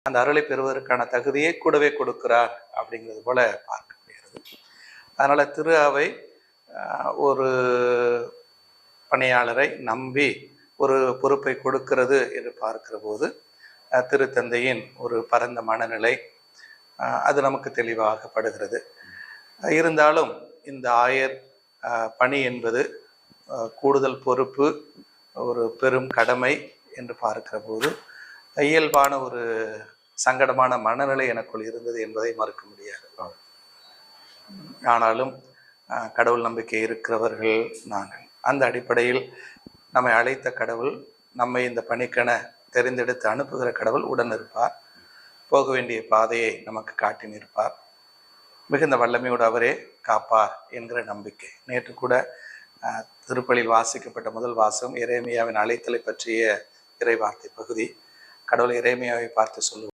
அந்த அருளை பெறுவதற்கான தகுதியை கூடவே கொடுக்கிறார் அப்படிங்கிறது போல பார்க்க முடிகிறது. அதனால திரு அவை ஒரு பணியாளரை நம்பி ஒரு பொறுப்பை கொடுக்கிறது என்று பார்க்கிற போது திருத்தந்தையின் ஒரு பரந்த மனநிலை அது நமக்கு தெளிவாகப்படுகிறது. இருந்தாலும் இந்த ஆயர் பணி என்பது கூடுதல் பொறுப்பு, ஒரு பெரும் கடமை என்று பார்க்கிற போது இயல்பான ஒரு சங்கடமான மனநிலை எனக்குள் இருந்தது என்பதை மறுக்க முடியாது. ஆனாலும் கடவுள் நம்பிக்கை இருக்கிறவர்கள் நாங்கள். அந்த அடிப்படையில் நம்மை அழைத்த கடவுள், நம்மை இந்த பணிக்கென தெரிந்தெடுத்து அனுப்புகிற கடவுள் உடன் இருப்பார். போக வேண்டிய பாதையை நமக்கு காட்டி நிற்பார். மிகுந்த வல்லமையோடு அவரே காப்பார் என்கிற நம்பிக்கை. நேற்று கூட திருப்பலியில் வாசிக்கப்பட்ட முதல் வாசகம் எரேமியாவின் அழைத்தலை பற்றிய இறைவார்த்தை பகுதி. கடவுள் எரேமியாவை பார்த்து சொல்லுவார்,